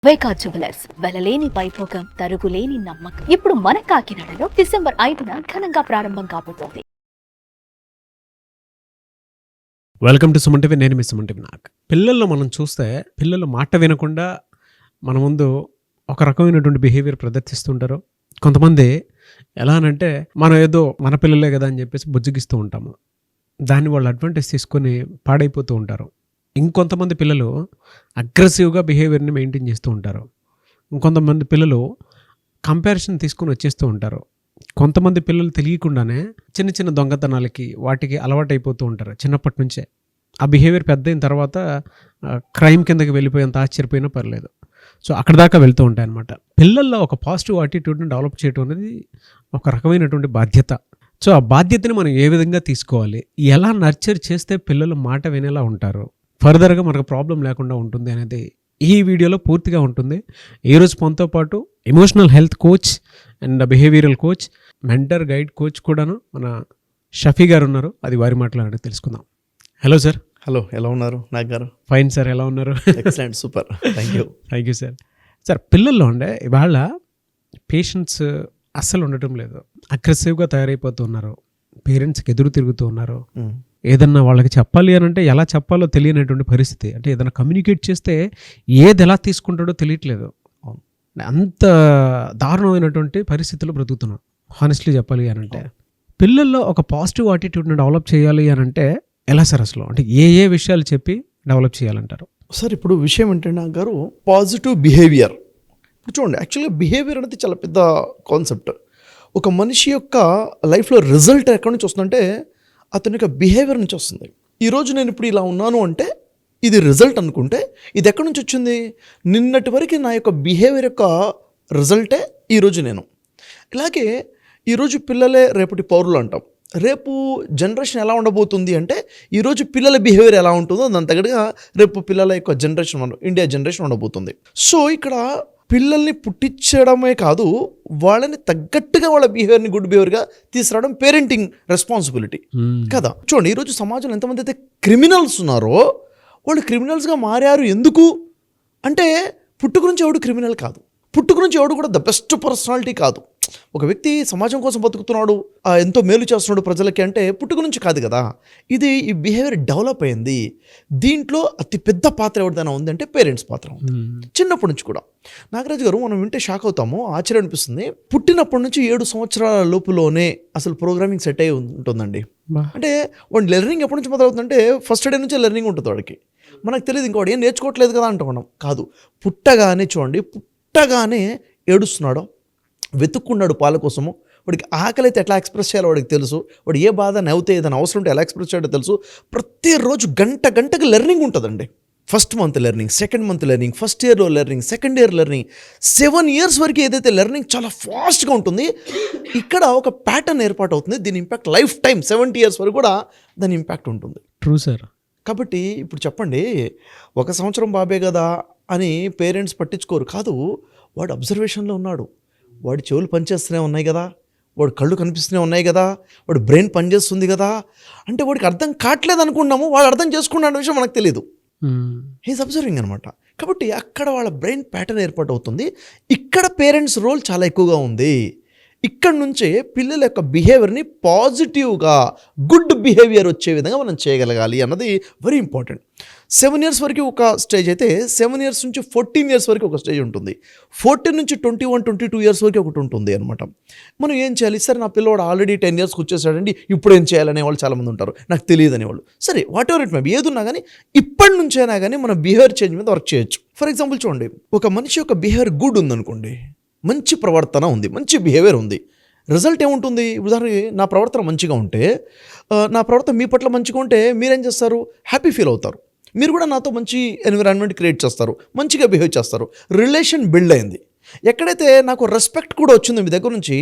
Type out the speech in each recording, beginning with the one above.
వేకా jewellers వెలలేని Vaibhogam తరుగులేని నమ్మకం. ఇప్పుడు మన కాకినాడలో డిసెంబర్ 5న ఘనంగా ప్రారంభం కాబోతోంది. Welcome to Suman TV. నేను మీ సుమన్ టీవీ. పిల్లల్లో మనం చూస్తే పిల్లలు మాట వినకుండా మన ముందు ఒక రకమైనటువంటి బిహేవియర్ ప్రదర్శిస్తుంటారు. కొంతమంది ఎలా అనంటే మనం ఏదో మన పిల్లలే కదా అని చెప్పేసి బుజ్జగిస్తూ ఉంటాము. దాన్ని వాళ్ళు అడ్వాంటేజ్ తీసుకొని పాడైపోతూ ఉంటారు. ఇంకొంతమంది పిల్లలు అగ్రెసివ్గా బిహేవియర్ని మెయింటైన్ చేస్తూ ఉంటారు. ఇంకొంతమంది పిల్లలు కంపారిజన్ తీసుకొని వచ్చేస్తూ ఉంటారు. కొంతమంది పిల్లలు తెలియకుండానే చిన్న చిన్న దొంగతనాలకి వాటికి అలవాటు అయిపోతూ ఉంటారు చిన్నప్పటి నుంచే. ఆ బిహేవియర్ పెద్ద అయిన తర్వాత క్రైమ్ కిందకి వెళ్ళిపోయేంత ఆశ్చర్యపోయినా పర్లేదు. సో అక్కడ దాకా వెళ్తూ ఉంటాయి అన్నమాట. పిల్లల్లో ఒక పాజిటివ్ యాటిట్యూడ్ని డెవలప్ చేయడం అనేది ఒక రకమైనటువంటి బాధ్యత. సో ఆ బాధ్యతని మనం ఏ విధంగా తీసుకోవాలి, ఎలా నర్చర్ చేస్తే పిల్లలు మాట వినేలా ఉంటారు, ఫర్దర్గా మనకు ప్రాబ్లం లేకుండా ఉంటుంది అనేది ఈ వీడియోలో పూర్తిగా ఉంటుంది. ఈరోజు మనతో పాటు emotional health coach and behavioural coach, mentor guide coach కూడాను మన షఫీ గారు ఉన్నారు. అది వారి మాటలు తెలుసుకుందాం. Hello sir. హలో, ఎలా ఉన్నారు నాగ్ గారు? ఫైన్ సార్, ఎలా ఉన్నారు? Excellent, super, thank you. Thank you sir. Sir, పిల్లల్లో ఉండే ఇవాళ పేషెన్స్ అస్సలు ఉండటం లేదు. అగ్రెసివ్గా తయారైపోతూ ఉన్నారు. పేరెంట్స్కి ఎదురు తిరుగుతూ ఉన్నారు. ఏదన్నా వాళ్ళకి చెప్పాలి అని అంటే ఎలా చెప్పాలో తెలియనటువంటి పరిస్థితి. అంటే ఏదైనా కమ్యూనికేట్ చేస్తే ఏది ఎలా తీసుకుంటాడో తెలియట్లేదు. అంత దారుణమైనటువంటి పరిస్థితుల్లో బ్రతుకుతున్నాం హానెస్ట్లీ చెప్పాలి అని అంటే. పిల్లల్లో ఒక పాజిటివ్ యాటిట్యూడ్ని డెవలప్ చేయాలి అని అంటే ఎలా సార్ అసలు? అంటే ఏ విషయాలు చెప్పి డెవలప్ చేయాలంటారు? సార్, ఇప్పుడు విషయం ఏంటంటే నాగ్ గారు, పాజిటివ్ బిహేవియర్. ఇప్పుడు చూడండి, యాక్చువల్గా బిహేవియర్ అనేది చాలా పెద్ద కాన్సెప్ట్. ఒక మనిషి యొక్క లైఫ్లో రిజల్ట్ ఎక్కడి నుంచి వస్తుందంటే అతని యొక్క బిహేవియర్ నుంచి వస్తుంది. ఈరోజు నేను ఇప్పుడు ఇలా ఉన్నాను అంటే ఇది రిజల్ట్ అనుకుంటే ఇది ఎక్కడి నుంచి వచ్చింది? నిన్నటి వరకు నా యొక్క బిహేవియర్ యొక్క రిజల్టే ఈరోజు నేను. ఇలాగే ఈరోజు పిల్లలే రేపటి పౌరులు అంటాం. రేపు జనరేషన్ ఎలా ఉండబోతుంది అంటే ఈరోజు పిల్లల బిహేవియర్ ఎలా ఉంటుందో దాని తగ్గట్టుగా రేపు పిల్లల యొక్క జనరేషన్, ఇండియా జనరేషన్ ఉండబోతుంది. సో ఇక్కడ పిల్లల్ని పుట్టించడమే కాదు, వాళ్ళని తగ్గట్టుగా వాళ్ళ బిహేవియర్ని గుడ్ బిహేవియర్గా తీసుకురావడం పేరెంటింగ్ రెస్పాన్సిబిలిటీ కదా. చూడండి, ఈరోజు సమాజంలో ఎంతమంది అయితే క్రిమినల్స్ ఉన్నారో వాళ్ళు క్రిమినల్స్గా మారారు. ఎందుకు అంటే పుట్టుక నుంచి ఎవడు క్రిమినల్ కాదు, పుట్టుక నుంచి ఎవడు కూడా ద బెస్ట్ పర్సనాలిటీ కాదు. ఒక వ్యక్తి సమాజం కోసం బతుకుతున్నాడు, ఎంతో మేలు చేస్తున్నాడు ప్రజలకి అంటే పుట్టుక నుంచి కాదు కదా. ఈ బిహేవియర్ డెవలప్ అయింది. దీంట్లో అతి పెద్ద పాత్ర ఎవరిదైనా ఉంది అంటే పేరెంట్స్ పాత్ర ఉంది. చిన్నప్పటి నుంచి కూడా నాగరాజు గారు మనం వింటే షాక్ అవుతాము, ఆశ్చర్యం అనిపిస్తుంది. పుట్టినప్పటి నుంచి 7 సంవత్సరాల లోపులోనే అసలు ప్రోగ్రామింగ్ సెట్ అయి ఉంటుందండి. అంటే వాడు లెర్నింగ్ ఎప్పటి నుంచి మొదలవుతుందంటే ఫస్ట్ డే నుంచే లెర్నింగ్ ఉంటుంది వాడికి. మనకు తెలియదు ఇంకోటి ఏం నేర్చుకోవట్లేదు కదా అంటున్నాం. కాదు, పుట్టగానే చూడండి, పుట్టగానే ఏడుస్తున్నాడో, వెతుక్కున్నాడు పాల కోసము. వాడికి ఆకలి అయితే ఎట్లా ఎక్స్ప్రెస్ చేయాలో వాడికి తెలుసు. వాడు ఏ బాధ నవ్వుతే ఏదైనా అవసరం ఉంటే ఎలా ఎక్స్ప్రెస్ చేయాలో తెలుసు. ప్రతిరోజు గంటకి లెర్నింగ్ ఉంటుందండి. First month learning, second month learning, first ఇయర్లో learning, second year learning, 7 years వరకు ఏదైతే లెర్నింగ్ చాలా ఫాస్ట్గా ఉంటుంది. ఇక్కడ ఒక ప్యాటర్న్ ఏర్పాటు అవుతుంది. దీని ఇంపాక్ట్ లైఫ్ టైం 70 years వరకు కూడా దాని ఇంపాక్ట్ ఉంటుంది. True sir. కాబట్టి ఇప్పుడు చెప్పండి, 1 సంవత్సరం బాబే కదా అని పేరెంట్స్ పట్టించుకోరు. కాదు, వాడు అబ్జర్వేషన్లో ఉన్నాడు. వాడి చెవులు పనిచేస్తూనే ఉన్నాయి కదా, వాడు కళ్ళు కనిపిస్తూనే ఉన్నాయి కదా, వాడు బ్రెయిన్ పనిచేస్తుంది కదా. అంటే వాడికి అర్థం కావట్లేదు అనుకున్నాము, వాడు అర్థం చేసుకున్న విషయం మనకు తెలియదు. హీస్ అబ్జర్వింగ్ అనమాట. కాబట్టి అక్కడ వాళ్ళ బ్రెయిన్ ప్యాటర్న్ ఏర్పాటు అవుతుంది. ఇక్కడ పేరెంట్స్ రోల్ చాలా ఎక్కువగా ఉంది. ఇక్కడ నుంచే పిల్లల యొక్క బిహేవియర్ని పాజిటివ్గా గుడ్ బిహేవియర్ వచ్చే విధంగా మనం చేయగలగాలి అన్నది వెరీ ఇంపార్టెంట్. 7 years వరకు ఒక స్టేజ్ అయితే 7 years నుంచి 14 years వరకు ఒక స్టేజ్ ఉంటుంది. 14 నుంచి 21, 22 years వరకు ఒకటి ఉంటుంది అనమాట. మనం ఏం చేయాలి? సరే, నా పిల్లవాడు ఆల్రెడీ 10 years వచ్చేసాడండి, ఇప్పుడు ఏం చేయాలనే వాళ్ళు చాలామంది ఉంటారు, నాకు తెలియదు అనేవాళ్ళు. సరే, what ever it may be, ఏది ఉన్నా కానీ ఇప్పటి నుంచైనా కానీ మనం బిహేవియర్ చేంజ్ మీద వర్క్ చేయొచ్చు. ఫర్ ఎగ్జాంపుల్ చూడండి, ఒక మనిషి యొక్క బిహేవియర్ గుడ్ ఉందనుకోండి, మంచి ప్రవర్తన ఉంది, మంచి బిహేవియర్ ఉంది, రిజల్ట్ ఏముంటుంది? ఉదాహరణకి నా ప్రవర్తన మంచిగా ఉంటే, నా ప్రవర్తన మీ పట్ల మంచిగా ఉంటే మీరేం చేస్తారు? హ్యాపీ ఫీల్ అవుతారు. మీరు కూడా నాతో మంచి ఎన్విరాన్మెంట్ క్రియేట్ చేస్తారు, మంచిగా బిహేవ్ చేస్తారు. రిలేషన్ బిల్డ్ అయింది. ఎక్కడైతే నాకు రెస్పెక్ట్ కూడా వచ్చిందో మీ దగ్గర నుంచి,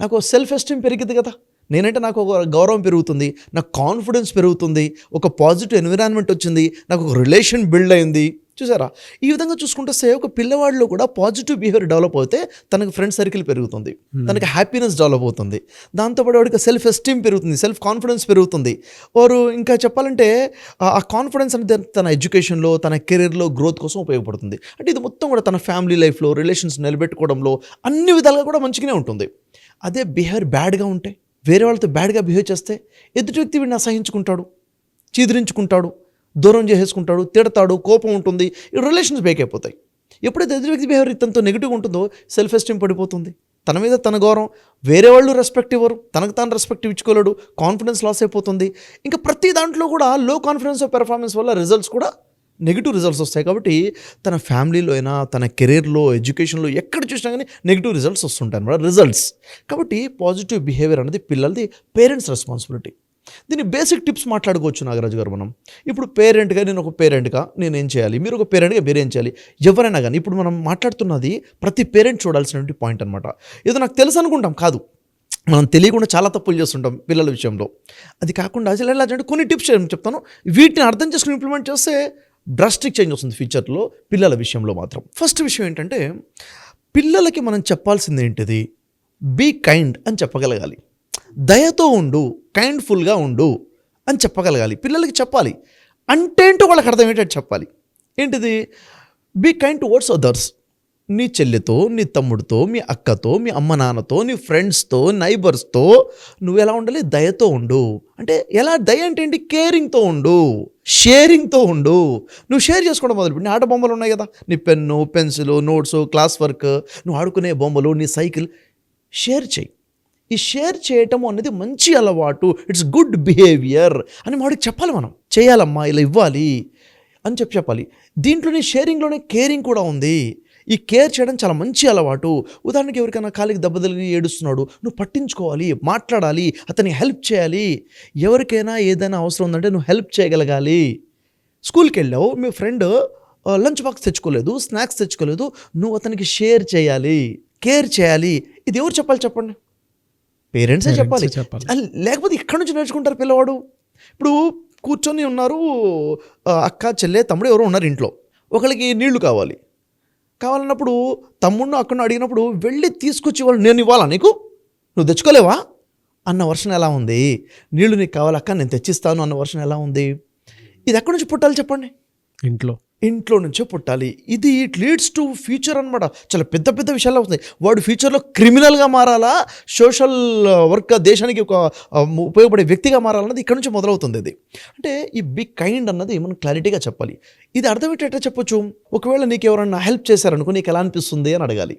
నాకు సెల్ఫ్ ఎస్టీమ్ పెరిగింది కదా, నేనంటే నాకు ఒక గౌరవం పెరుగుతుంది, నాకు కాన్ఫిడెన్స్ పెరుగుతుంది, ఒక పాజిటివ్ ఎన్విరాన్మెంట్ వచ్చింది, నాకు ఒక రిలేషన్ బిల్డ్ అయింది. చూసారా? ఈ విధంగా చూసుకుంటే ఒక పిల్లవాడిలో కూడా పాజిటివ్ బిహేవియర్ డెవలప్ అవుతే తనకు ఫ్రెండ్ సర్కిల్ పెరుగుతుంది, తనకి హ్యాపీనెస్ డెవలప్ అవుతుంది, దాంతోపాటు వాడికి సెల్ఫ్ ఎస్టీమ్ పెరుగుతుంది, సెల్ఫ్ కాన్ఫిడెన్స్ పెరుగుతుంది. వారు ఇంకా చెప్పాలంటే ఆ కాన్ఫిడెన్స్ అనేది తన ఎడ్యుకేషన్లో, తన కెరీర్లో గ్రోత్ కోసం ఉపయోగపడుతుంది. అంటే ఇది మొత్తం కూడా తన ఫ్యామిలీ లైఫ్లో, రిలేషన్స్ నిలబెట్టుకోవడంలో అన్ని విధాలుగా కూడా మంచిగానే ఉంటుంది. అదే బిహేవియర్ బ్యాడ్గా ఉంటే, వేరే వాళ్ళతో బ్యాడ్గా బిహేవ్ చేస్తే ఎదుటి వ్యక్తి వీడిని అసహించుకుంటాడు, చీదరించుకుంటాడు, దూరం చేసేసుకుంటాడు, తిడతాడు, కోపం ఉంటుంది, ఈ రిలేషన్స్ బ్రేక్ అయిపోతాయి. ఎప్పుడైతే ఎదుటి వ్యక్తి బిహేవియర్ తనతో నెగిటివ్గా ఉంటుందో సెల్ఫ్ ఎస్టీమ్ పడిపోతుంది, తన మీద తన గౌరవం, వేరే వాళ్ళు రెస్పెక్ట్ ఇవ్వరు, తనకు తాను రెస్పెక్ట్ ఇచ్చుకోలేడు, కాన్ఫిడెన్స్ లాస్ అయిపోతుంది. ఇంకా ప్రతి దాంట్లో కూడా లో కాన్ఫిడెన్స్ పెర్ఫార్మెన్స్ వల్ల రిజల్ట్స్ కూడా నెగిటివ్ రిజల్ట్స్ వస్తాయి. కాబట్టి తన ఫ్యామిలీలో అయినా, తన కెరీర్లో, ఎడ్యుకేషన్లో ఎక్కడ చూసినా కానీ నెగిటివ్ రిజల్ట్స్ వస్తుంటాయి అన్నమాట, రిజల్ట్స్. కాబట్టి పాజిటివ్ బిహేవియర్ అనేది పిల్లలది పేరెంట్స్ రెస్పాన్సిబిలిటీ. దీని బేసిక్ టిప్స్ మాట్లాడుకోవచ్చు నాగరాజు గారు. మనం ఇప్పుడు పేరెంట్గా, నేను ఒక పేరెంట్గా నేనేం చేయాలి, మీరు ఒక పేరెంట్గా మీరేం చేయాలి, ఎవరైనా కానీ ఇప్పుడు మనం మాట్లాడుతున్నది ప్రతి పేరెంట్ చూడాల్సినటువంటి పాయింట్ అనమాట. ఏదో నాకు తెలుసు అనుకుంటాం, కాదు, మనం తెలియకుండా చాలా తప్పులు చేస్తుంటాం పిల్లల విషయంలో. అది కాకుండా అసలు ఎలా అంటే కొన్ని టిప్స్ చెప్తాను, వీటిని అర్థం చేసుకుని ఇంప్లిమెంట్ చేస్తే డ్రాస్టిక్ చేంజ్ వస్తుంది ఫ్యూచర్లో పిల్లల విషయంలో మాత్రం. ఫస్ట్ విషయం ఏంటంటే, పిల్లలకి మనం చెప్పాల్సింది ఏంటిది, బీ కైండ్ అని చెప్పగలగాలి. దయతో ఉండు, కైండ్ఫుల్గా ఉండు అని చెప్పగలగాలి. పిల్లలకి చెప్పాలి అంటే ఏంటో వాళ్ళకి అర్థమయ్యేటట్టు చెప్పాలి. ఏంటిది, బీ కైండ్ టువర్డ్స్ అదర్స్. నీ చెల్లితో, నీ తమ్ముడితో, మీ అక్కతో, మీ అమ్మ నాన్నతో, నీ ఫ్రెండ్స్తో, నైబర్స్తో నువ్వు ఎలా ఉండాలి, దయతో ఉండు. అంటే ఎలా దయ అంటే ఏంటి, కేరింగ్తో ఉండు, షేరింగ్తో ఉండు. నువ్వు షేర్ చేసుకోవడం మొదలుపెట్టి, నీ ఆట బొమ్మలు ఉన్నాయి కదా, నీ pen, pencil, notes, class work, నువ్వు ఆడుకునే బొమ్మలు, నీ సైకిల్, షేర్ చేయి. ఈ షేర్ చేయటం అనేది మంచి అలవాటు, ఇట్స్ గుడ్ బిహేవియర్ అని వాడికి చెప్పాలి. మనం చేయాలమ్మా, ఇలా ఇవ్వాలి అని చెప్పాలి. దీంట్లోనే షేరింగ్లోనే కేరింగ్ కూడా ఉంది. ఈ కేర్ చేయడం చాలా మంచి అలవాటు. ఉదాహరణకి ఎవరికైనా కాలికి దెబ్బ తగిలి ఏడుస్తున్నాడు, నువ్వు పట్టించుకోవాలి, మాట్లాడాలి, అతనికి హెల్ప్ చేయాలి. ఎవరికైనా ఏదైనా అవసరం ఉందంటే నువ్వు హెల్ప్ చేయగలగాలి. స్కూల్కి వెళ్ళావు, మీ ఫ్రెండ్ లంచ్ బాక్స్ తెచ్చుకోలేదు, స్నాక్స్ తెచ్చుకోలేదు, నువ్వు అతనికి షేర్ చేయాలి, కేర్ చేయాలి. ఇది ఎవరు చెప్పాలి చెప్పండి, పేరెంట్సే చెప్పాలి. లేకపోతే ఇక్కడ నుంచి నేర్చుకుంటారు పిల్లవాడు. ఇప్పుడు కూర్చొని ఉన్నారు, అక్క, చెల్లె, తమ్ముడు ఎవరో ఉన్నారు ఇంట్లో, ఒకరికి నీళ్లు కావాలన్నప్పుడు తమ్ముడిని అక్కడిని అడిగినప్పుడు వెళ్ళి తీసుకొచ్చి వాళ్ళు, నేను ఇవ్వాలా నీకు, నువ్వు తెచ్చుకోలేవా అన్న వర్షన్ ఎలా ఉంది, నీళ్లు నీకు కావాలి అక్క నేను తెచ్చిస్తాను అన్న వర్షన్ ఎలా ఉంది. ఇది ఎక్కడి నుంచి పుట్టాలి చెప్పండి, ఇంట్లో నుంచే పుట్టాలి. ఇది ఇట్ లీడ్స్ టు ఫ్యూచర్ అనమాట. చాలా పెద్ద పెద్ద విషయాలు అవుతాయి. వాడు ఫ్యూచర్లో క్రిమినల్గా మారాలా, సోషల్ వర్క్, దేశానికి ఒక ఉపయోగపడే వ్యక్తిగా మారాలన్నది ఇక్కడ నుంచి మొదలవుతుంది. ఇది అంటే ఈ బిగ్ కైండ్ అన్నది మనం క్లారిటీగా చెప్పాలి. ఇది అర్థమయ్యేటట్టు చెప్పొచ్చు. ఒకవేళ నీకు ఎవరన్నా హెల్ప్ చేశారనుకో నీకు ఎలా అనిపిస్తుంది అని అడగాలి.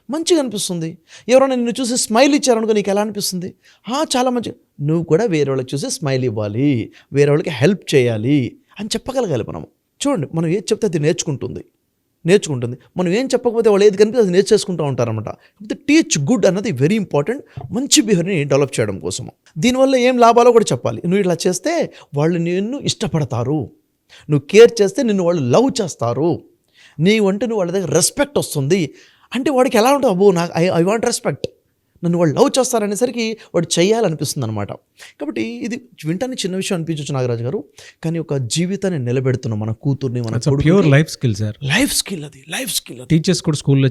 మంచిగా అనిపిస్తుంది. ఎవరైనా నిన్ను చూసి స్మైల్ ఇచ్చారనుకో నీకు ఎలా అనిపిస్తుంది, చాలా మంచి. నువ్వు కూడా వేరే వాళ్ళకి చూసి స్మైల్ ఇవ్వాలి, వేరే వాళ్ళకి హెల్ప్ చేయాలి అని చెప్పగలగాలి. మనం చూడండి, మనం ఏది చెప్తే అది నేర్చుకుంటుంది. మనం ఏం చెప్పకపోతే వాళ్ళు ఏది కనిపిస్తే అది నేర్చేసుకుంటూ ఉంటారన్నమాట. కాబట్టి టీచ్ గుడ్ అన్నది వెరీ ఇంపార్టెంట్, మంచి బిహేవియర్ని డెవలప్ చేయడం కోసము. దీనివల్ల ఏం లాభాలో కూడా చెప్పాలి. నువ్వు ఇలా చేస్తే వాళ్ళు నిన్ను ఇష్టపడతారు, నువ్వు కేర్ చేస్తే నిన్ను వాళ్ళు లవ్ చేస్తారు, నీ వంటి నువ్వు వాళ్ళ దగ్గర రెస్పెక్ట్ వస్తుంది అంటే వాడికి ఎలా ఉంటుంది, అబ్బో నాకు ఐ వాంట్ రెస్పెక్ట్, నన్ను వాళ్ళు లవ్ చేస్తారనేసరికి వాడు చేయాలనిపిస్తుంది అనమాట. కాబట్టి ఇది వింటానికి చిన్న విషయం అనిపించవచ్చు నాగరాజు గారు, కానీ ఒక జీవితాన్ని నిలబెడుతున్నాం మన కూతుర్ని, మన pure life skill sir. Life skill అది. టీచర్స్ కూడా స్కూల్లో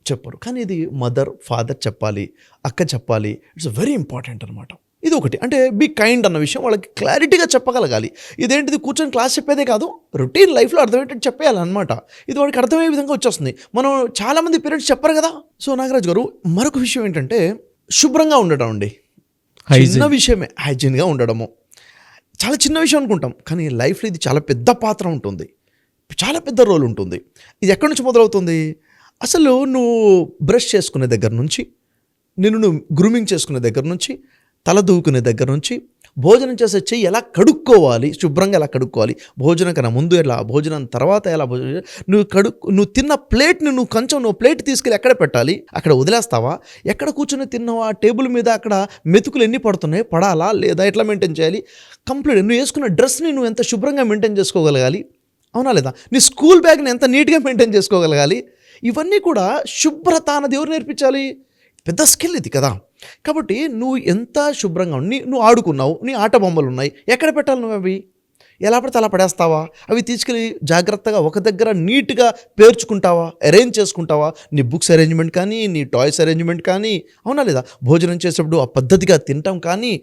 చెప్పరు కానీ ఇది మదర్, ఫాదర్ చెప్పాలి, అక్క చెప్పాలి. ఇట్స్ వెరీ ఇంపార్టెంట్ అనమాట. ఇది ఒకటి. అంటే బీ కైండ్ అన్న విషయం వాళ్ళకి క్లారిటీగా చెప్పగలగాలి. ఇదేంటిది కూర్చొని క్లాస్ చెప్పేదే కాదు, రొటీన్ లైఫ్లో అర్థమయ్యేటట్టు చెప్పేయాలన్నమాట. ఇది వాడికి అర్థమయ్యే విధంగా వచ్చేస్తుంది. మనం చాలామంది పేరెంట్స్ చెప్పరు కదా. సో నాగరాజు గారు, మరొక విషయం ఏంటంటే శుభ్రంగా ఉండడం అండి. చిన్న విషయమే, హైజీన్గా ఉండడము చాలా చిన్న విషయం అనుకుంటాం, కానీ లైఫ్లో ఇది చాలా పెద్ద పాత్ర ఉంటుంది, చాలా పెద్ద రోల్ ఉంటుంది. ఇది ఎక్కడి నుంచి మొదలవుతుంది, అసలు నువ్వు బ్రష్ చేసుకునే దగ్గర నుంచి, నువ్వు గ్రూమింగ్ చేసుకునే దగ్గర నుంచి, తల దూకునే దగ్గర నుంచి, భోజనం చేసే చెయ్యి ఎలా కడుక్కోవాలి, శుభ్రంగా ఎలా కడుక్కోవాలి, భోజనం కన్నా ముందు ఎలా, భోజనం తర్వాత ఎలా, భోజనం నువ్వు తిన్న ప్లేట్ని నువ్వు ప్లేట్ తీసుకెళ్ళి ఎక్కడ పెట్టాలి, అక్కడ వదిలేస్తావా, ఎక్కడ కూర్చొని తిన్నావా, టేబుల్ మీద అక్కడ మెతుకులు ఎన్ని పడుతున్నాయి, పడాలా లేదా, ఎట్లా మెయింటైన్ చేయాలి, కంప్లీట్ నువ్వు వేసుకున్న డ్రెస్ని నువ్వు ఎంత శుభ్రంగా మెయింటైన్ చేసుకోగలగాలి, అవునా లేదా, నీ స్కూల్ బ్యాగ్ని ఎంత నీట్గా మెయింటైన్ చేసుకోగలగాలి. ఇవన్నీ కూడా శుభ్రత అన్నది ఎవరు నేర్పించాలి, పెద్ద స్కిల్ ఇది కదా. కాబట్టి నువ్వు ఎంత శుభ్రంగా నువ్వు ఆడుకున్నావు, నీ ఆట బొమ్మలు ఉన్నాయి, ఎక్కడ పెట్టాలి నువ్వు అవి, ఎలా పడితే అలా పడేస్తావా? అవి తీసుకెళ్ళి జాగ్రత్తగా ఒక దగ్గర నీట్గా పేర్చుకుంటావా, అరేంజ్ చేసుకుంటావా? నీ బుక్స్ అరేంజ్మెంట్ కానీ, నీ టాయ్స్ అరేంజ్మెంట్ కానీ, అవునా లేదా? భోజనం చేసేటప్పుడు ఆ పద్ధతిగా తినటం కానీ,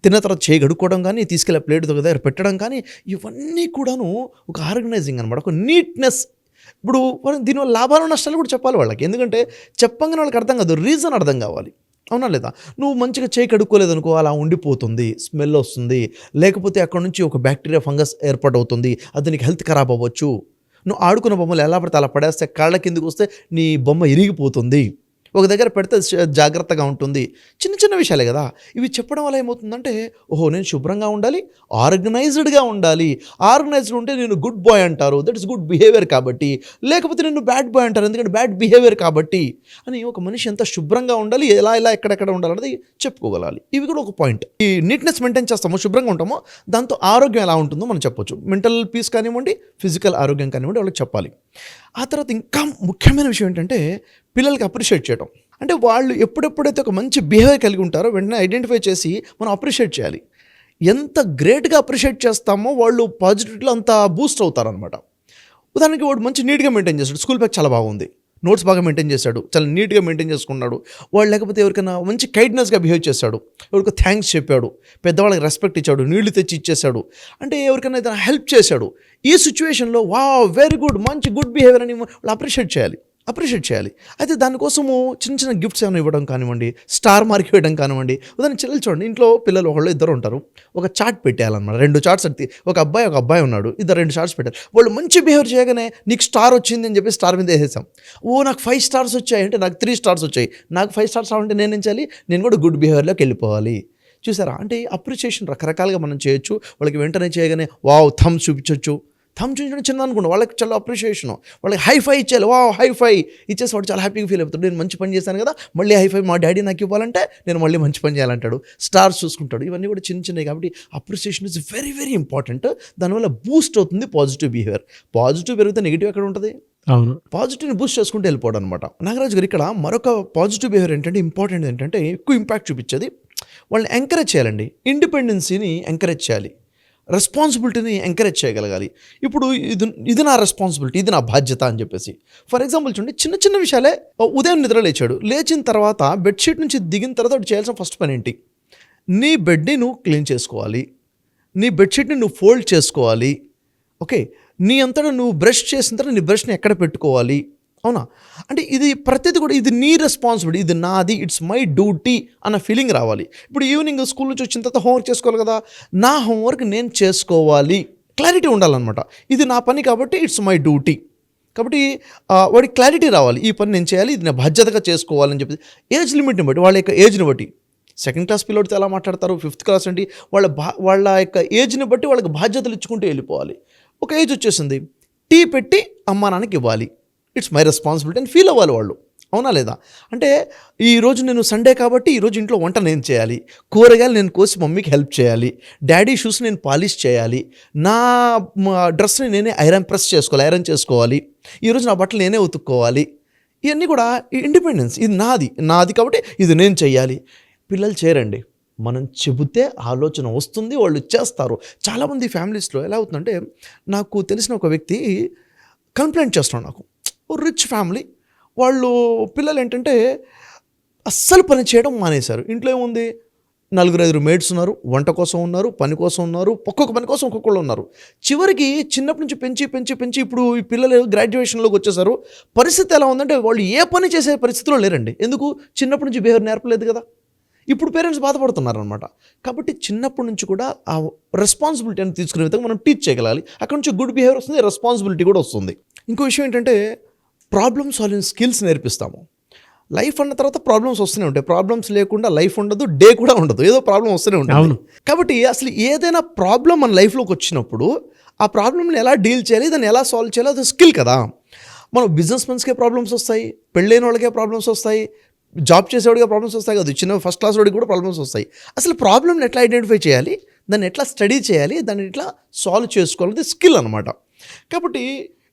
తిన్న తర్వాత చేయి గడుక్కోవడం కానీ, తీసుకెళ్ళే ప్లేట్ దగ్గర పెట్టడం కానీ, ఇవన్నీ కూడాను ఒక ఆర్గనైజింగ్ అనమాట, ఒక నీట్నెస్. ఇప్పుడు దీనివల్ల లాభాలు నష్టాలు కూడా చెప్పాలి వాళ్ళకి, ఎందుకంటే చెప్పంగానే వాళ్ళకి అర్థం కాదు, రీజన్ అర్థం కావాలి, అవునా లేదా? నువ్వు మంచిగా చేయి కడుక్కోలేదనుకో, అలా ఉండిపోతుంది, స్మెల్ వస్తుంది, లేకపోతే అక్కడ నుంచి ఒక బ్యాక్టీరియా ఫంగస్ ఏర్పాటవుతుంది, అది నీకు హెల్త్ ఖరాబ్ అవ్వచ్చు. నువ్వు ఆడుకున్న బొమ్మలు ఎలా పడితే అలా పడేస్తే కాళ్ళ కిందకి వస్తే నీ బొమ్మ ఇరిగిపోతుంది, ఒక దగ్గర పెడితే జాగ్రత్తగా ఉంటుంది. చిన్న చిన్న విషయాలే కదా ఇవి. చెప్పడం వల్ల ఏమవుతుందంటే, ఓహో నేను శుభ్రంగా ఉండాలి, ఆర్గనైజ్డ్గా ఉండాలి. ఆర్గనైజ్డ్ ఉంటే నేను గుడ్ బాయ్ అంటారు, దట్ ఇస్ గుడ్ బిహేవియర్ కాబట్టి. లేకపోతే నేను బ్యాడ్ బాయ్ అంటారు, ఎందుకంటే బ్యాడ్ బిహేవియర్ కాబట్టి. అని ఒక మనిషి ఎంత శుభ్రంగా ఉండాలి, ఎలా ఎక్కడెక్కడ ఉండాలన్నది చెప్పుకోగలాలి. ఇవి కూడా ఒక పాయింట్. ఈ నీట్నెస్ మెయింటైన్ చేస్తామో, శుభ్రంగా ఉంటామో, దాంతో ఆరోగ్యం ఎలా ఉంటుందో మనం చెప్పొచ్చు. మెంటల్ పీస్ కానివ్వండి, ఫిజికల్ ఆరోగ్యం కానివ్వండి, వాళ్ళకి చెప్పాలి. ఆ తర్వాత ఇంకా ముఖ్యమైన విషయం ఏంటంటే, పిల్లలకి అప్రిషియేట్ చేయడం. అంటే వాళ్ళు ఎప్పుడెప్పుడైతే ఒక మంచి బిహేవియర్ కలిగి ఉంటారో వెంటనే ఐడెంటిఫై చేసి మనం అప్రిషియేట్ చేయాలి. ఎంత గ్రేట్గా అప్రిషియేట్ చేస్తామో వాళ్ళు పాజిటివిటీలో అంత బూస్ట్ అవుతారనమాట. ఉదాహరణకి వాడు మంచి నీట్గా మెయింటైన్ చేస్తాడు, స్కూల్ బ్యాగ్ చాలా బాగుంది, నోట్స్ బాగా మెయింటైన్ చేశాడు, చాలా నీట్గా మెయింటైన్ చేసుకున్నాడు. వాడు లేకపోతే ఎవరికైనా మంచి కైండ్నెస్గా బిహేవ్ చేశాడు, ఎవరికి థ్యాంక్స్ చెప్పాడు, పెద్దవాళ్ళకి రెస్పెక్ట్ ఇచ్చాడు, నీళ్లు తెచ్చి ఇచ్చేసాడు, అంటే ఎవరికైనా ఏదైనా హెల్ప్ చేశాడు. ఈ సిచ్యువేషన్లో వావ్ వెరీ గుడ్, మంచి గుడ్ బిహేవియర్ అని వాళ్ళు అప్రిషియేట్ చేయాలి. అయితే దానికోసము చిన్న చిన్న గిఫ్ట్స్ ఏమైనా ఇవ్వడం కానివ్వండి, స్టార్ మార్క్ ఇవ్వడం కానివ్వండి. ఉదాహరణ చిల్లలు చూడండి, ఇంట్లో పిల్లలు ఒకళ్ళు ఇద్దరు ఉంటారు, ఒక చార్ట్ పెట్టేయాలన్నమాట, 2 చార్ట్స్ అట్టి, ఒక అబ్బాయి ఉన్నాడు, 2 చార్ట్స్ పెట్టారు. వాళ్ళు మంచి బిహేవియర్ చేయగానే నీకు స్టార్ వచ్చింది అని చెప్పి స్టార్ మీద వేసేసాం. నాకు 5 స్టార్స్ వచ్చాయి అంటే నాకు 3 స్టార్స్ వచ్చాయి, నాకు 5 స్టార్స్ రావాలంటే నేనేం చేయాలి? నేను కూడా గుడ్ బిహేవియర్లోకి వెళ్ళిపోవాలి. చూసారా? అంటే అప్రిషియేషన్ రకరకాలుగా మనం చేయొచ్చు. వాళ్ళకి వెంటనే చేయగానే వావ్ థమ్స్ చూపించవచ్చు. థమ్ చూపించడం చిన్న అనుకోండి, వాళ్ళకి చాలా అప్రిషియేషను. వాళ్ళకి హైఫై ఇచ్చేయాలి, వావ్ హైఫై ఇచ్చేసి వాడు చాలా హ్యాపీగా ఫీల్ అవుతాడు. నేను మంచి పని చేశాను కదా, మళ్ళీ హైఫై మా డాడీ నాకు ఇవ్వాలంటే నేను మళ్ళీ మంచి పని చేయాలంటాడు, స్టార్స్ చూసుకుంటాడు. ఇవన్నీ కూడా చిన్నవి కాబట్టి appreciation is very very important. దానివల్ల బూస్ట్ అవుతుంది పాజిటివ్ బిహేవియర్. పాజిటివ్ పెరిగితే నెగిటివ్ ఎక్కడ ఉంటుంది? అవును, పాజిటివ్ని బూస్ట్ చేసుకుంటూ వెళ్ళిపోవడం అనమాట. నాగరాజు గారు ఇక్కడ మరొక పాజిటివ్ బిహేవియర్ ఏంటంటే, ఇంపార్టెంట్ ఏంటంటే, ఎక్కువ ఇంపాక్ట్ చూపించేది వాళ్ళని ఎంకరేజ్ చేయాలండి. ఇండిపెండెన్సీని ఎంకరేజ్ చేయాలి, రెస్పాన్సిబిలిటీని ఎంకరేజ్ చేయగలగాలి. ఇప్పుడు ఇది నా రెస్పాన్సిబిలిటీ, ఇది నా బాధ్యత అని చెప్పేసి. ఫర్ ఎగ్జాంపుల్ చూడండి, చిన్న చిన్న విషయాలే. ఉదయం నిద్ర లేచిన తర్వాత బెడ్షీట్ నుంచి దిగిన తర్వాత వాడు చేయాల్సిన ఫస్ట్ పని ఏంటి? నీ బెడ్ని నువ్వు క్లీన్ చేసుకోవాలి, నీ బెడ్షీట్ని నువ్వు ఫోల్డ్ చేసుకోవాలి, ఓకే. నీ అంతటా నువ్వు బ్రష్ చేసిన తర్వాత నీ బ్రష్ని ఎక్కడ పెట్టుకోవాలి, అవునా? అంటే ఇది ప్రతిదీ కూడా ఇది నీ రెస్పాన్సిబిలిటీ, ఇది నాది, ఇట్స్ మై డ్యూటీ అన్న ఫీలింగ్ రావాలి. ఇప్పుడు ఈవినింగ్ స్కూల్ నుంచి వచ్చిన తర్వాత హోంవర్క్ చేసుకోవాలి కదా, నా హోంవర్క్ నేను చేసుకోవాలి, క్లారిటీ ఉండాలన్నమాట. ఇది నా పని కాబట్టి ఇట్స్ మై డ్యూటీ. కాబట్టి వాడికి క్లారిటీ రావాలి, ఈ పని నేను చేయాలి, ఇది నా బాధ్యతగా చేసుకోవాలని చెప్పి. ఏజ్ లిమిట్ని బట్టి, వాళ్ళ యొక్క ఏజ్ని బట్టి, 2nd క్లాస్ పిల్లడితో ఎలా మాట్లాడతారు, 5th క్లాస్ అంటే వాళ్ళ యొక్క ఏజ్ని బట్టి వాళ్ళకి బాధ్యతలు ఇచ్చుకుంటూ వెళ్ళిపోవాలి. ఒక ఏజ్ వచ్చేసింది, టీ పెట్టి అమ్మా నాన్నకి ఇవ్వాలి, ఇట్స్ మై రెస్పాన్సిబిలిటీ అని ఫీల్ అవ్వాలి వాళ్ళు, అవునా లేదా? అంటే ఈరోజు నేను సండే కాబట్టి ఈరోజు ఇంట్లో వంట నేను చేయాలి, కూరగాయలు నేను కోసి మమ్మీకి హెల్ప్ చేయాలి, డాడీ షూస్ నేను పాలిష్ చేయాలి, నా డ్రెస్ని నేనే ఐరన్ చేసుకోవాలి, ఈరోజు నా బట్టలు నేనే ఉతుక్కోవాలి. ఇవన్నీ కూడా ఇండిపెండెన్స్, ఇది నాది కాబట్టి ఇది నేను చేయాలి. పిల్లలు చేయరండి, మనం చెబితే ఆలోచన వస్తుంది, వాళ్ళు చేస్తారు. చాలామంది ఫ్యామిలీస్లో ఎలా అవుతుందంటే, నాకు తెలిసిన ఒక వ్యక్తి కంప్లైంట్ చేస్తున్నాడు, నాకు రిచ్ ఫ్యామిలీ, వాళ్ళు పిల్లలు ఏంటంటే అస్సలు పని చేయడం మానేశారు. ఇంట్లో ఏముంది, 4-5 మేడ్స్ ఉన్నారు, వంట కోసం ఉన్నారు, పని కోసం ఉన్నారు, ఒక్కొక్క పని కోసం ఒక్కొక్కళ్ళు ఉన్నారు. చివరికి చిన్నప్పటి నుంచి పెంచి ఇప్పుడు ఈ పిల్లలు గ్రాడ్యుయేషన్లోకి వచ్చేసారు. పరిస్థితి ఎలా ఉందంటే, వాళ్ళు ఏ పని చేసే పరిస్థితిలో లేరండి. ఎందుకు? చిన్నప్పటి నుంచి బిహేవియర్ నేర్పలేదు కదా. ఇప్పుడు పేరెంట్స్ బాధపడుతున్నారు అనమాట. కాబట్టి చిన్నప్పటి నుంచి కూడా ఆ రెస్పాన్సిబిలిటీ అని తీసుకునే విధంగా మనం టీచ్ చేయగలాలి. అక్కడ నుంచి గుడ్ బిహేవియర్ వస్తుంది, రెస్పాన్సిబిలిటీ కూడా వస్తుంది. ఇంకో విషయం ఏంటంటే, ప్రాబ్లమ్ సాల్వింగ్ స్కిల్స్ నేర్పిస్తాము. లైఫ్ అన్న తర్వాత ప్రాబ్లమ్స్ వస్తూనే ఉంటాయి, ప్రాబ్లమ్స్ లేకుండా లైఫ్ ఉండదు, డే కూడా ఉండదు, ఏదో ప్రాబ్లం వస్తూనే ఉంటుంది. కాబట్టి అసలు ఏదైనా ప్రాబ్లం మన లైఫ్లోకి వచ్చినప్పుడు ఆ ప్రాబ్లమ్ని ఎలా డీల్ చేయాలి, దాన్ని ఎలా సాల్వ్ చేయాలి, అది స్కిల్ కదా. మనం బిజినెస్ మెన్స్కే ప్రాబ్లమ్స్ వస్తాయి, పెళ్ళైన వాళ్ళకే ప్రాబ్లమ్స్ వస్తాయి, జాబ్ చేసేవాడిగా ప్రాబ్లమ్స్ వస్తాయి కదా, చిన్న 1st క్లాస్ వాడికి కూడా ప్రాబ్లమ్స్ వస్తాయి. అసలు ప్రాబ్లమ్ని ఎట్లా ఐడెంటిఫై చేయాలి, దాన్ని ఎట్లా స్టడీ చేయాలి, దాన్ని ఎట్లా సాల్వ్ చేసుకోవాలి, స్కిల్ అనమాట. కాబట్టి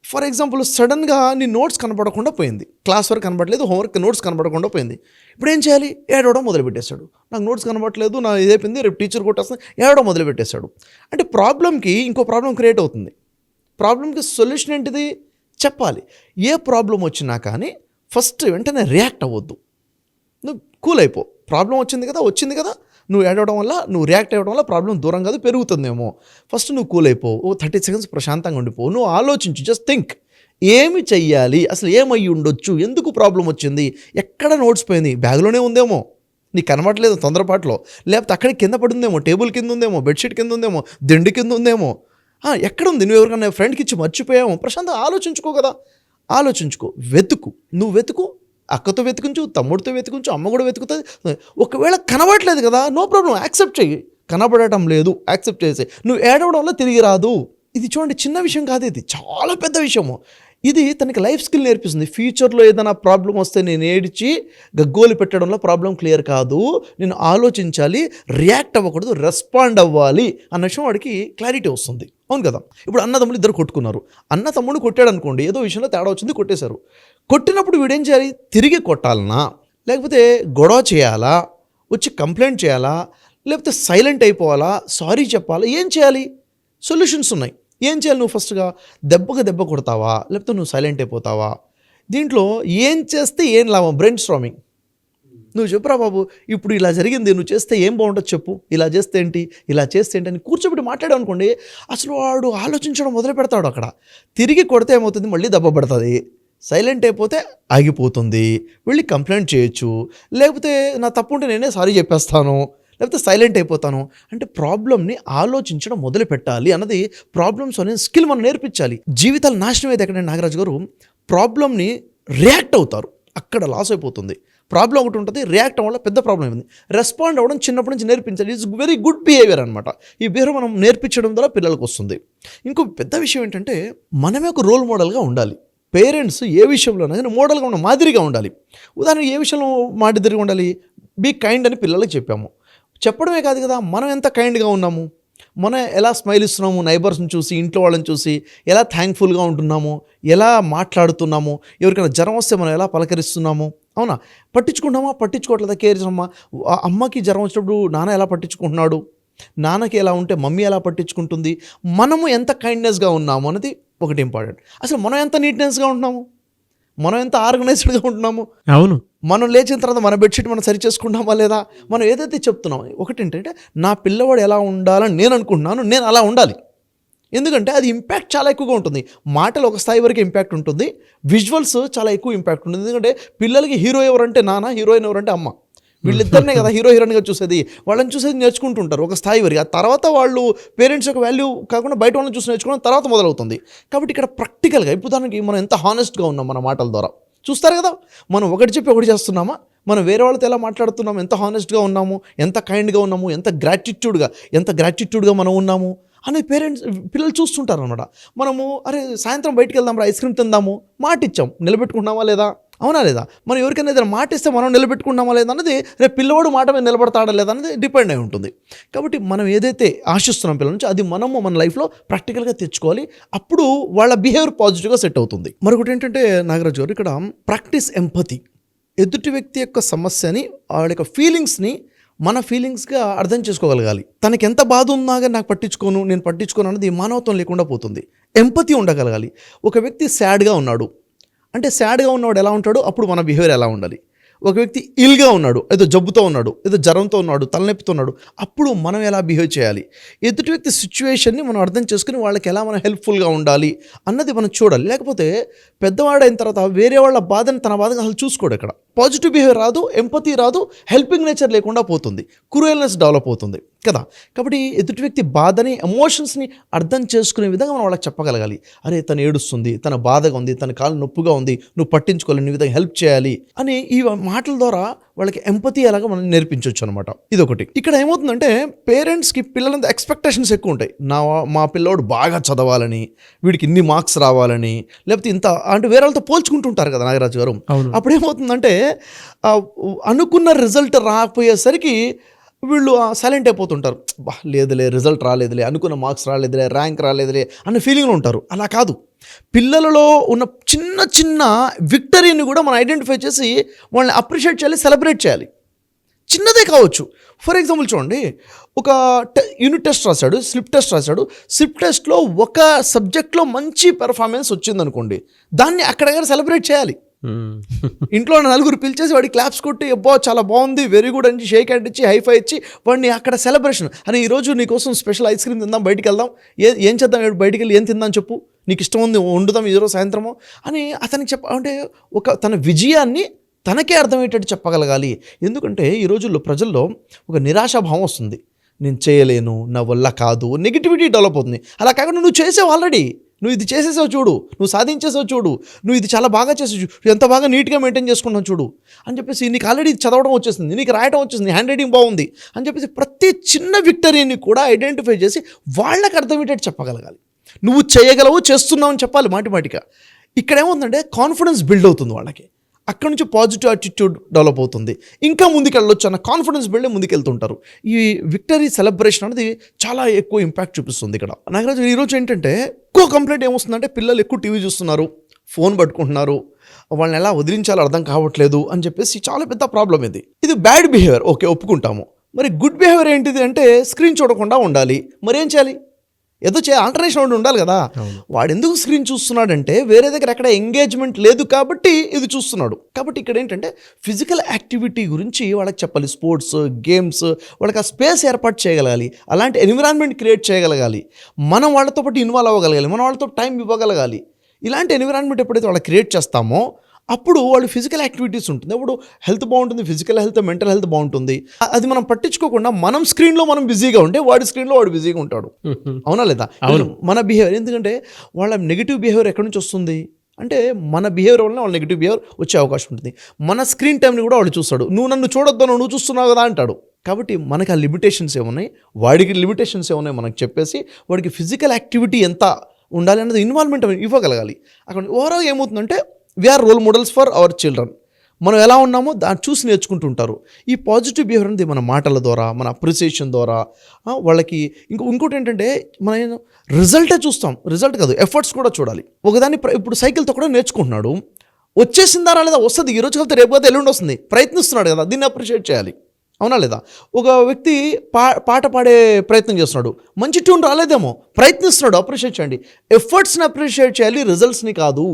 ఫర్ ఎగ్జాంపుల్ సడన్గా నీ నోట్స్ కనపడకుండా పోయింది, క్లాస్ వర్క్ కనపడలేదు, హోంవర్క్ నోట్స్ కనపడకుండా పోయింది. ఇప్పుడు ఏం చేయాలి? ఏడవడం మొదలుపెట్టేశాడు. నాకు నోట్స్ కనపడలేదు, నా ఇదైపోయింది, రేపు టీచర్ కొట్టేస్తుంది, ఏడవడం మొదలుపెట్టేశాడు. అంటే ప్రాబ్లంకి ఇంకో ప్రాబ్లం క్రియేట్ అవుతుంది. ప్రాబ్లంకి సొల్యూషన్ ఏంటిది? చెప్పాలి. ఏ ప్రాబ్లం వచ్చినా కానీ ఫస్ట్ వెంటనే రియాక్ట్ అవ్వద్దు, నువ్వు కూల్ అయిపో. ప్రాబ్లం వచ్చింది కదా, నువ్వు ఏడవడం వల్ల, నువ్వు రియాక్ట్ అవ్వడం వల్ల ప్రాబ్లం దూరం కాదు పెరుగుతుందేమో. ఫస్ట్ నువ్వు కూల్ అయిపో, 30 seconds ప్రశాంతంగా ఉండిపో. నువ్వు ఆలోచించు, జస్ట్ థింక్, ఏమి చెయ్యాలి, అసలు ఏమయ్యి ఉండొచ్చు, ఎందుకు ప్రాబ్లం వచ్చింది, ఎక్కడ నోట్స్ పోయింది, బ్యాగ్లోనే ఉందేమో, నీకు కనబడలేదు తొందరపాట్లో, లేకపోతే అక్కడికి కింద పడిందేమో, టేబుల్ కింద ఉందేమో, బెడ్షీట్ కింద ఉందేమో, దిండు కింద ఉందేమో, ఎక్కడుంది, నువ్వు ఎవరికైనా ఫ్రెండ్కి ఇచ్చి మర్చిపోయాము. ప్రశాంతంగా ఆలోచించుకో కదా, ఆలోచించుకో, నువ్వు వెతుకు, అక్కతో వెతుకుంచు, తమ్ముడితో వెతుకుంచు, అమ్మ కూడా వెతుకుతుంది. ఒకవేళ కనబడట్లేదు కదా, నో ప్రాబ్లం, యాక్సెప్ట్ చెయ్యి. కనబడటం లేదు, యాక్సెప్ట్ చేసి, నువ్వు ఏడవడం వల్ల తిరిగి రాదు. ఇది చూడండి, చిన్న విషయం కాదు, ఇది చాలా పెద్ద విషయము. ఇది తనకి లైఫ్ స్కిల్ నేర్పిస్తుంది. ఫ్యూచర్లో ఏదైనా ప్రాబ్లం వస్తే నేను ఏడిచి గగ్గోలు పెట్టడంలో ప్రాబ్లం క్లియర్ కాదు, నేను ఆలోచించాలి, రియాక్ట్ అవ్వకూడదు, రెస్పాండ్ అవ్వాలి అన్న విషయం వాడికి క్లారిటీ వస్తుంది. అవును కదా? ఇప్పుడు అన్నదమ్ములు ఇద్దరు కొట్టుకున్నారు, అన్న తమ్ముడు కొట్టాడు అనుకోండి, ఏదో విషయంలో తేడా వచ్చింది, కొట్టేశారు. కొట్టినప్పుడు వీడేం చేయాలి? తిరిగి కొట్టాలనా, లేకపోతే గొడవ చేయాలా, వచ్చి కంప్లైంట్ చేయాలా, లేకపోతే సైలెంట్ అయిపోవాలా, సారీ చెప్పాలా, ఏం చేయాలి? సొల్యూషన్స్ ఉన్నాయి. ఏం చేయాలి? నువ్వు ఫస్ట్గా దెబ్బ కొడతావా, లేకపోతే నువ్వు సైలెంట్ అయిపోతావా? దీంట్లో ఏం చేస్తే ఏం లాభం? Brain storming. నువ్వు చెప్పురా బాబు, ఇప్పుడు ఇలా జరిగింది, నువ్వు చేస్తే ఏం బాగుంటుంది చెప్పు, ఇలా చేస్తే ఏంటి, ఇలా చేస్తే ఏంటి అని కూర్చోబెట్టి మాట్లాడావు అనుకోండి, అసలు వాడు ఆలోచించడం మొదలు పెడతాడు. అక్కడ తిరిగి కొడితే ఏమవుతుంది? మళ్ళీ దెబ్బ పడుతుంది. సైలెంట్ అయిపోతే ఆగిపోతుంది, వెళ్ళి కంప్లైంట్ చేయొచ్చు, లేకపోతే నా తప్పు ఉంటే నేనే సారీ చెప్పేస్తాను, లేకపోతే సైలెంట్ అయిపోతాను. అంటే ప్రాబ్లమ్ని ఆలోచించడం మొదలు పెట్టాలి అన్నది ప్రాబ్లమ్స్ అనే స్కిల్ మనం నేర్పించాలి. జీవితాలు నాశనం అయితే ఎక్కడంటే నాగరాజు గారు, ప్రాబ్లమ్ని రియాక్ట్ అవుతారు, అక్కడ లాస్ అయిపోతుంది. ప్రాబ్లం ఒకటి ఉంటుంది, రియాక్ట్ అవ్వడం వల్ల పెద్ద ప్రాబ్లం అయింది. రెస్పాండ్ అవ్వడం చిన్నప్పటి నుంచి నేర్పించాలి. ఇట్స్ వెరీ గుడ్ బిహేవియర్ అనమాట. ఈ బిహేవియర్ మనం నేర్పించడం ద్వారా పిల్లలకు వస్తుంది. ఇంకో పెద్ద విషయం ఏంటంటే, మనమే ఒక రోల్ మోడల్గా ఉండాలి. పేరెంట్స్ ఏ విషయంలోనైనా కానీ మోడల్గా ఉన్న మాదిరిగా ఉండాలి. ఉదాహరణకు ఏ విషయంలో మాదిరిగా ఉండాలి? బీ కైండ్ అని పిల్లలకు చెప్పాము. చెప్పడమే కాదు కదా, మనం ఎంత కైండ్గా ఉన్నాము, మనం ఎలా స్మైల్ ఇస్తున్నాము, నైబర్స్ని చూసి, ఇంట్లో వాళ్ళని చూసి ఎలా థ్యాంక్ఫుల్గా ఉంటున్నాము, ఎలా మాట్లాడుతున్నాము, ఎవరికైనా జ్వరం వస్తే మనం ఎలా పలకరిస్తున్నాము, అవునా? పట్టించుకోవట్లేదా? కేర్ చేసినమ్మా, అమ్మకి జ్వరం వచ్చినప్పుడు నాన్న ఎలా పట్టించుకుంటున్నాడు, నాన్నకి ఎలా ఉంటే మమ్మీ ఎలా పట్టించుకుంటుంది, మనము ఎంత కైండ్నెస్గా ఉన్నాము అనేది ఒకటి ఇంపార్టెంట్. అసలు మనం ఎంత నీట్నెస్గా ఉంటున్నాము, మనం ఎంత ఆర్గనైజ్డ్గా ఉంటున్నాము, అవును, మనం లేచిన తర్వాత మన బెడ్షీట్ మనం సరి చేసుకుంటామా లేదా, మనం ఏదైతే చెప్తున్నాం. ఒకటి ఏంటంటే, నా పిల్లవాడు ఎలా ఉండాలని నేను అనుకుంటున్నాను, నేను అలా ఉండాలి. ఎందుకంటే అది ఇంపాక్ట్ చాలా ఎక్కువగా ఉంటుంది. మాటలు ఒక స్థాయి వరకు ఇంపాక్ట్ ఉంటుంది, విజువల్స్ చాలా ఎక్కువ ఇంపాక్ట్ ఉంటుంది. ఎందుకంటే పిల్లలకి హీరో ఎవరంటే నాన్న, హీరోయిన్ ఎవరంటే అమ్మ, వీళ్ళిద్దరినే కదా హీరో హీరోయిన్గా చూసేది. వాళ్ళని చూసేది నేర్చుకుంటుంటారు ఒక స్థాయి వరకు. ఆ తర్వాత వాళ్ళు పేరెంట్స్ యొక్క వాల్యూ కాకుండా బయట వాళ్ళని చూసి నేర్చుకోవడం తర్వాత మొదలవుతుంది. కాబట్టి ఇక్కడ ప్రాక్టికల్గా, ఇప్పుడు దానికి మనం ఎంత హానెస్ట్గా ఉన్నాం మన మాటల ద్వారా చూస్తారు కదా. మనం ఒకటి చెప్పి ఒకటి చేస్తున్నామా, మనం వేరే వాళ్ళతో ఎలా మాట్లాడుతున్నాము, ఎంత హానెస్ట్గా ఉన్నాము, ఎంత కైండ్గా ఉన్నాము, ఎంత గ్రాటిట్యూడ్గా మనం ఉన్నాము అనేది పిల్లలు చూస్తుంటారు అనమాట. మనము అరే సాయంత్రం బయటికి వెళ్దాం రా, ఐస్ క్రీమ్ తిందాము, మాట ఇచ్చాం, నిలబెట్టుకున్నామా లేదా, అవునా లేదా? మనం ఎవరికైనా ఏదైనా మాట ఇస్తే మనం నిలబెట్టుకున్నామా లేదా అన్నది రేపు పిల్లవాడు మాట మీద నిలబడతాడా లేదా అనేది డిపెండ్ అయి ఉంటుంది. కాబట్టి మనం ఏదైతే ఆశిస్తున్నాం పిల్లల నుంచి, అది మనము మన లైఫ్లో ప్రాక్టికల్గా తెచ్చుకోవాలి. అప్పుడు వాళ్ళ బిహేవియర్ పాజిటివ్గా సెట్ అవుతుంది. మరొకటి ఏంటంటే నాగరాజు గారు, ఇక్కడ ప్రాక్టీస్ ఎంపతి. ఎదుటి వ్యక్తి యొక్క సమస్యని, వాళ్ళ యొక్క ఫీలింగ్స్ని మన ఫీలింగ్స్గా అర్థం చేసుకోగలగాలి. తనకి ఎంత బాధ ఉన్నా కానీ నేను పట్టించుకోను అన్నది మానవత్వం లేకుండా పోతుంది. ఎంపతి ఉండగలగాలి. ఒక వ్యక్తి సాడ్గా ఉన్నాడు అంటే, సాడ్గా ఉన్నవాడు ఎలా ఉంటాడు, అప్పుడు మన బిహేవియర్ ఎలా ఉండాలి. ఒక వ్యక్తి ఇల్గా ఉన్నాడు, ఏదో జబ్బుతో ఉన్నాడు, ఏదో జ్వరంతో ఉన్నాడు, తలనొప్పితో ఉన్నాడు, అప్పుడు మనం ఎలా బిహేవ్ చేయాలి. ఎదుటి వ్యక్తి సిచ్యువేషన్ని మనం అర్థం చేసుకుని వాళ్ళకి ఎలా మనం హెల్ప్ఫుల్గా ఉండాలి అన్నది మనం చూడాలి. లేకపోతే పెద్దవాడైన తర్వాత వేరే వాళ్ళ బాధని తన బాధగా అసలు చూసుకోడు. ఇక్కడ పాజిటివ్ బిహేవియర్ రాదు, ఎంపతి రాదు, హెల్పింగ్ నేచర్ లేకుండా పోతుంది, క్రూయల్నెస్ డెవలప్ అవుతుంది కదా. కాబట్టి ఎదుటి వ్యక్తి బాధని, ఎమోషన్స్ని అర్థం చేసుకునే విధంగా మనం వాళ్ళకి చెప్పగలగాలి. అరే తను ఏడుస్తుంది, తన బాధగా ఉంది, తన కాలు నొప్పుగా ఉంది, నువ్వు పట్టించుకోవాలి, నీ విధంగా హెల్ప్ చేయాలి అని ఈ మాటల ద్వారా వాళ్ళకి ఎంపతి ఎలాగా మనం నేర్పించవచ్చు అనమాట. ఇదొకటి. ఇక్కడ ఏమవుతుందంటే, పేరెంట్స్కి పిల్లలంతా ఎక్స్పెక్టేషన్స్ ఎక్కువ ఉంటాయి. మా పిల్లోడు బాగా చదవాలని, వీడికి ఇన్ని మార్క్స్ రావాలని, లేకపోతే ఇంత అంటే వేరే వాళ్ళతో పోల్చుకుంటుంటారు కదా నాగరాజు గారు. అప్పుడు ఏమవుతుందంటే, అనుకున్న రిజల్ట్ రాకపోయేసరికి వీళ్ళు సైలెంట్ అయిపోతుంటారు. లేదులే రిజల్ట్ రాలేదులే, అనుకున్న మార్క్స్ రాలేదులే, ర్యాంక్ రాలేదులే అన్న ఫీలింగ్లో ఉంటారు. అలా కాదు. పిల్లలలో ఉన్న చిన్న చిన్న విక్టరీని కూడా మనం ఐడెంటిఫై చేసి వాళ్ళని అప్రిషియేట్ చేయాలి, సెలబ్రేట్ చేయాలి. చిన్నదే కావచ్చు. ఫర్ ఎగ్జాంపుల్ చూడండి, ఒక యూనిట్ టెస్ట్ రాశాడు, స్లిప్ టెస్ట్ రాశాడు. స్లిప్ టెస్ట్లో ఒక సబ్జెక్ట్లో మంచి పెర్ఫార్మెన్స్ వచ్చిందనుకోండి, దాన్ని అక్కడ సెలబ్రేట్ చేయాలి. ఇంట్లో నలుగురు పిలిచేసి వాడికి క్లాప్స్ కొట్టి అబ్బో చాలా బాగుంది, వెరీ గుడ్ అని షేక్ హ్యాండ్ ఇచ్చి హైఫై ఇచ్చి వాడిని అక్కడ సెలబ్రేషన్. అని ఈరోజు నీకోసం స్పెషల్ ఐస్ క్రీమ్ తిందాం, బయటికి వెళ్దాం, ఏం చేద్దాం, బయటికి వెళ్ళి ఏం తిందాం చెప్పు, నీకు ఇష్టం ఉంది వండుదాం ఈరోజు సాయంత్రము అని అతనికి అంటే ఒక తన విజయాన్ని తనకే అర్థమయ్యేటట్టు చెప్పగలగాలి. ఎందుకంటే ఈ రోజుల్లో ప్రజల్లో ఒక నిరాశాభావం వస్తుంది. నేను చేయలేను, నా వల్ల కాదు, నెగిటివిటీ డెవలప్ అవుతుంది. అలా కాకుండా నువ్వు చేసావు ఆల్రెడీ, నువ్వు ఇది చేసేసావు చూడు, నువ్వు సాధించేసావు చూడు, నువ్వు ఇది చాలా బాగా చేసావు చూడు, ఎంత బాగా నీట్గా మెయింటైన్ చేసుకున్నావు చూడు అని చెప్పేసి, నీకు ఆల్రెడీ చదవడం వచ్చేసింది, నీకు రాయడం వచ్చేసింది, హ్యాండ్ రైటింగ్ బాగుంది అని చెప్పేసి ప్రతి చిన్న విక్టరీని కూడా ఐడెంటిఫై చేసి వాళ్ళకి అర్థమయ్యేటట్టు చెప్పగలగాలి. నువ్వు చేయగలవు, చేస్తున్నావు అని చెప్పాలి మాటిమాటిగా. ఇక్కడ ఏమవుతుందంటే కాన్ఫిడెన్స్ బిల్డ్ అవుతుంది వాళ్ళకి, అక్కడ నుంచి పాజిటివ్ యాటిట్యూడ్ డెవలప్ అవుతుంది, ఇంకా ముందుకెళ్ళొచ్చు అన్న కాన్ఫిడెన్స్ బిల్డే ముందుకెళ్తుంటారు. ఈ విక్టరీ సెలబ్రేషన్ అనేది చాలా ఎక్కువ ఇంపాక్ట్ చూపిస్తుంది ఇక్కడ. నాగరాజు ఈరోజు ఏంటంటే ఎక్కువ కంప్లైంట్ ఏమొస్తుందంటే పిల్లలు ఎక్కువ టీవీ చూస్తున్నారు, ఫోన్ పట్టుకుంటున్నారు, వాళ్ళని ఎలా వదిలించాలో అర్థం కావట్లేదు అని చెప్పేసి చాలా పెద్ద ప్రాబ్లం ఇది బ్యాడ్ బిహేవియర్, ఓకే ఒప్పుకుంటాము. మరి గుడ్ బిహేవియర్ ఏంటిది అంటే స్క్రీన్ చూడకుండా ఉండాలి. మరి ఏం చేయాలి? ఏదో ఆల్టర్నేషన్ ఉండాలి కదా. వాడు ఎందుకు స్క్రీన్ చూస్తున్నాడంటే వేరే దగ్గర ఎక్కడ ఎంగేజ్మెంట్ లేదు కాబట్టి ఇది చూస్తున్నాడు. కాబట్టి ఇక్కడ ఏంటంటే ఫిజికల్ యాక్టివిటీ గురించి వాళ్ళకి చెప్పాలి. స్పోర్ట్స్, గేమ్స్, వాళ్ళకి ఆ స్పేస్ ఏర్పాటు చేయగలగాలి, అలాంటి ఎన్విరాన్మెంట్ క్రియేట్ చేయగలగాలి, మనం వాళ్ళతో పాటు ఇన్వాల్వ్ అవ్వగలగాలి, మనం వాళ్ళతో టైం ఇవ్వగలగాలి. ఇలాంటి ఎన్విరాన్మెంట్ ఎప్పుడైతే వాళ్ళకి క్రియేట్ చేస్తామో అప్పుడు వాళ్ళు ఫిజికల్ యాక్టివిటీస్ ఉంటుంది, అప్పుడు హెల్త్ బాగుంటుంది, ఫిజికల్ హెల్త్, మెంటల్ హెల్త్ బాగుంటుంది. అది మనం పట్టించుకోకుండా మనం స్క్రీన్లో మనం బిజీగా ఉంటే వాడి స్క్రీన్లో వాడు బిజీగా ఉంటాడు. అవునా లేదా? మన బిహేవియర్, ఎందుకంటే వాళ్ళ నెగిటివ్ బిహేవియర్ ఎక్కడి నుంచి వస్తుంది అంటే మన బిహేవియర్ వల్ల వాళ్ళ నెగిటివ్ బిహేవియర్ వచ్చే అవకాశం ఉంటుంది. మన స్క్రీన్ టైంని కూడా వాడు చూస్తాడు. నువ్వు నన్ను చూడొద్దు, నువ్వు చూస్తున్నావు కదా అంటాడు. కాబట్టి మనకి ఆ లిమిటేషన్స్ ఏమున్నాయి, వాడికి లిమిటేషన్స్ ఏమున్నాయి మనకు చెప్పేసి వాడికి ఫిజికల్ యాక్టివిటీ ఎంత ఉండాలి అన్నది ఇన్వాల్వ్మెంట్ ఇవ్వగలగాలి. అక్కడ ఓవరాల్ ఏమవుతుందంటే we are role models for our children. మనం ఎలా ఉన్నామో దాన్ని చూసి నేర్చుకుంటూ ఉంటారు. ఈ పాజిటివ్ బిహేవియర్ అనేది మన మాటల ద్వారా, మన అప్రిసియేషన్ ద్వారా వాళ్ళకి ఇంకోటి ఏంటంటే మనం రిజల్టే చూస్తాం, రిజల్ట్ కాదు ఎఫర్ట్స్ కూడా చూడాలి. ఒకదాన్ని ఇప్పుడు సైకిల్తో కూడా నేర్చుకుంటున్నాడు, వచ్చేసిందా రాలేదా, వస్తుంది, ఈరోజు కలితే రేపు కదా ఎల్లుండి వస్తుంది, ప్రయత్నిస్తున్నాడు కదా, దీన్ని అప్రిషియేట్ చేయాలి. అవునా లేదా? ఒక వ్యక్తి పాట పాడే ప్రయత్నం చేస్తున్నాడు, మంచి ట్యూన్ రాలేదేమో, ప్రయత్నిస్తున్నాడు, అప్రిషియేట్ చేయండి. ఎఫర్ట్స్ని అప్రిషియేట్ చేయాలి, రిజల్ట్స్ని కాదు.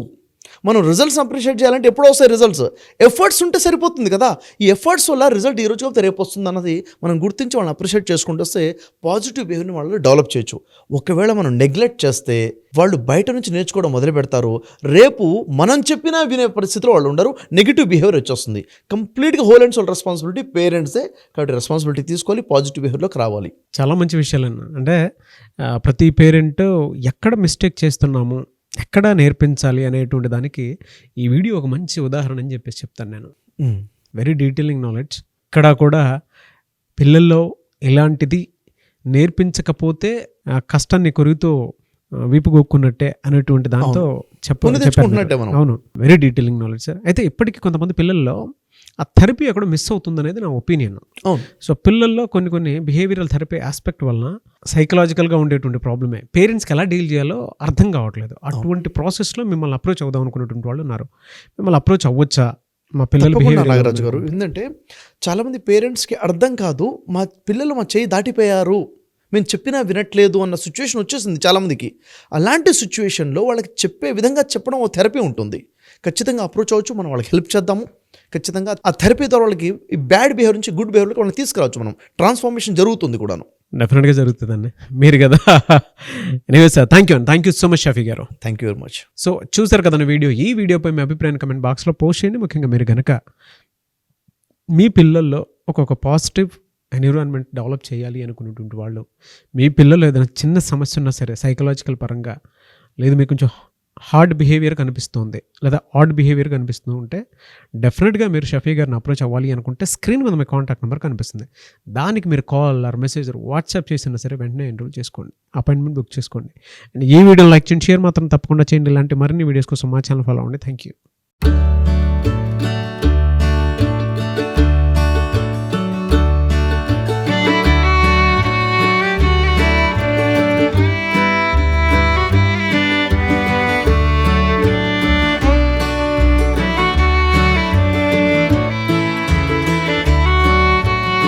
మనం రిజల్ట్స్ అప్రిషియేట్ చేయాలంటే ఎప్పుడో వస్తాయి రిజల్ట్స్, ఎఫర్ట్స్ ఉంటే సరిపోతుంది కదా. ఈ ఎఫర్ట్స్ వల్ల రిజల్ట్ ఈరోజు కాబట్టి రేపు వస్తుంది అన్నది మనం గుర్తించి వాళ్ళని అప్రిషియేట్ చేసుకుంటూ వస్తే పాజిటివ్ బిహేవియర్ని వాళ్ళు డెవలప్ చేయొచ్చు. ఒకవేళ మనం నెగ్లెక్ట్ చేస్తే వాళ్ళు బయట నుంచి నేర్చుకోవడం మొదలు పెడతారు, రేపు మనం చెప్పినా వినే పరిస్థితిలో వాళ్ళు ఉండరు, నెగిటివ్ బిహేవియర్ వచ్చేస్తుంది. కంప్లీట్గా హోల్ అండ్ సోల్ రెస్పాన్సిబిలిటీ పేరెంట్సే, కాబట్టి రెస్పాన్సిబిలిటీ తీసుకోవాలి, పాజిటివ్ బిహేవియర్లోకి రావాలి. చాలా మంచి విషయాలన్నా. అంటే ప్రతి పేరెంట్ ఎక్కడ మిస్టేక్ చేస్తున్నాము, ఎక్కడ నేర్పించాలి అనేటువంటి దానికి ఈ వీడియో ఒక మంచి ఉదాహరణ అని చెప్పేసి చెప్తాను నేను. Very detailing knowledge. ఇక్కడ కూడా పిల్లల్లో ఇలాంటిది నేర్పించకపోతే కష్టాన్ని కొరిగితో వీపు గొక్కున్నట్టే అనేటువంటి దాంతో చెప్పాను. అవును, వెరీ డీటెయిలింగ్ నాలెడ్జ్ సార్. అయితే ఇప్పటికీ కొంతమంది పిల్లల్లో ఆ థెరపీ ఎక్కడ మిస్ అవుతుంది అనేది నా ఒపీనియన్. సో పిల్లల్లో కొన్ని బిహేవియరల్ థెరపీ ఆస్పెక్ట్ వలన సైకలాజికల్గా ఉండేటువంటి ప్రాబ్లమే పేరెంట్స్కి ఎలా డీల్ చేయాలో అర్థం కావట్లేదు. అటువంటి ప్రాసెస్లో మిమ్మల్ని అప్రోచ్ అవుదాం అనుకునేటువంటి వాళ్ళు ఉన్నారు. మిమ్మల్ని అప్రోచ్ అవ్వచ్చా మా పిల్లలు? నాగరాజు గారు, ఎందుకంటే చాలామంది పేరెంట్స్కి అర్థం కాదు, మా పిల్లలు మా చేయి దాటిపోయారు, మేము చెప్పినా వినట్లేదు అన్న సిచ్యువేషన్ వచ్చేసింది చాలామందికి. అలాంటి సిచ్యువేషన్లో వాళ్ళకి చెప్పే విధంగా చెప్పడం ఒక థెరపీ ఉంటుంది. ఖచ్చితంగా అప్రోచ్ అవ్వచ్చు, మనం వాళ్ళకి హెల్ప్ చేద్దాము. ఖచ్చితంగా ఆ థెరపీ ద్వారా వాళ్ళకి ఈ బ్యాడ్ బిహేవియర్ నుంచి గుడ్ బిహేవియర్కి వాళ్ళని తీసుకురావచ్చు. మనం ట్రాన్స్ఫార్మేషన్ జరుగుతుంది కూడాను, డెఫినెట్గా జరుగుతుందండి. మీరు కదా. Anyway sir, thank you so much Shafi గారు. Thank you very much. So చూసారు కదండి వీడియో. ఈ వీడియోపై మీ అభిప్రాయాన్ని కమెంట్ బాక్స్లో పోస్ట్ చేయండి. ముఖ్యంగా మీరు కనుక మీ పిల్లల్లో ఒక పాజిటివ్ ఎన్విరాన్మెంట్ డెవలప్ చేయాలి అనుకున్నటువంటి వాళ్ళు, మీ పిల్లలు ఏదైనా చిన్న సమస్య ఉన్నా సరే సైకలాజికల్ పరంగా, లేదు మీకు కొంచెం హార్డ్ బిహేవియర్ కనిపిస్తుంది లేదా ఆడ్ బిహేవియర్ కనిపిస్తూ ఉంటే డెఫినెట్గా మీరు షఫీ గారిని అప్రోచ్ అవ్వాలి అనుకుంటే స్క్రీన్ మీద మీ కాంటాక్ట్ నెంబర్ కనిపిస్తుంది. దానికి మీరు కాల్ ఆర్ మెసేజ్ వాట్సాప్ చేసినా సరే వెంటనే ఎన్రోల్ చేసుకోండి, అపాయింట్మెంట్ బుక్ చేసుకోండి. అండ్ ఈ వీడియోని లైక్ చేయండి, షేర్ మాత్రం తప్పకుండా చేయండి. ఇలాంటి మరిన్ని వీడియోస్ కోసం మా ఛానల్ ఫాలో అవ్వండి. Thank you.